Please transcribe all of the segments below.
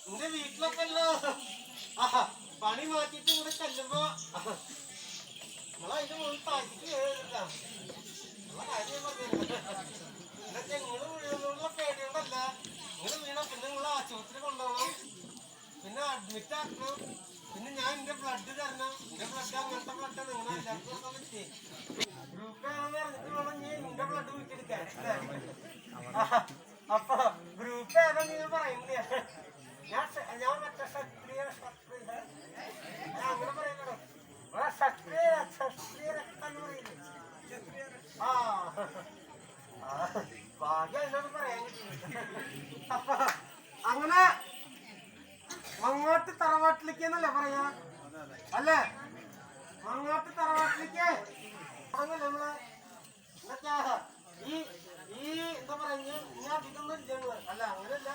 എന്റെ വീട്ടിലൊക്കെല്ലോ പണി മാറ്റിട്ട് ഇവിടെ ചെല്ലുമ്പോ നമ്മളതിന്റെ മുകളിൽ താഴ്ത്തിട്ട് കേറിട്ടാ കാര്യം ഇതൊക്കെ നിങ്ങള് വീഴുന്നുള്ള പേടിയോണ്ടല്ല. നിങ്ങള് വീണ പിന്നെ നിങ്ങള് ആശുപത്രി കൊണ്ടുപോകണം, പിന്നെ അഡ്മിറ്റ് ആക്കണം, പിന്നെ ഞാൻ എന്റെ ബ്ലഡ് തരണം. എന്റെ ബ്ലഡ് അങ്ങനത്തെ ബ്ലഡ് നിങ്ങൾ എല്ലാവർക്കും കൊടുക്കാൻ പറ്റേ. ഗ്രൂപ്പ് ഏതാന്ന് പറഞ്ഞിട്ട് വേണം ഞാൻ എന്റെ ബ്ലഡ് കുറ്റിയെടുക്കാൻ. അപ്പൊ ഗ്രൂപ്പ് ഏതാ നിങ്ങൾ പറയുന്നില്ല. ഞാൻ മറ്റേ ക്ഷത്രിയ ഞാൻ അങ്ങനെ പറയുന്നോ ക്ഷത്രിയ ക്ഷത്രിയ രക്തം പറയുന്നത്. ആ ഭാഗ്യം എന്നോട് പറയാൻ കിട്ടും. അപ്പൊ അങ്ങനെ മങ്ങോട്ട് തറവാട്ടിലേക്ക് എന്നല്ലേ പറയാ അല്ലേ? മങ്ങോട്ട് തറവാട്ടിലേക്ക് അങ്ങനല്ലേ നമ്മള് എന്നൊക്കെയാ ഈ എന്താ പറഞ്ഞ ഇനി അധികമൊന്നും ഇല്ല അല്ല അങ്ങനെയല്ല.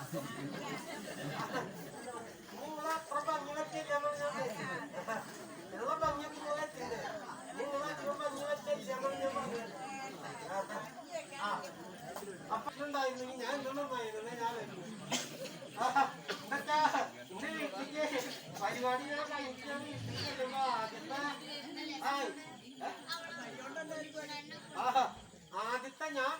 നിങ്ങളെ അത്ര ഭംഗി വെച്ചില്ലാന്ന് ഞാൻ ഉള്ള ഭംഗിയൊക്കെ ഞാൻ വെച്ചിട്ടുണ്ട്. നിങ്ങളെ അധികം ഭംഗി വെച്ചില്ലാന്ന് ഞാൻ പറഞ്ഞത്. അപ്പൊ ഉണ്ടായിരുന്നെങ്കിൽ ഞാൻ എന്തുണ്ടായിരുന്നു ഞാൻ ഇതൊക്കെ എന്റെ വീട്ടിലേക്ക് പരിപാടികളെ കഴിക്കാൻ വീട്ടിൽ ചെല്ലുമ്പോ ആദ്യത്തെ ഞാൻ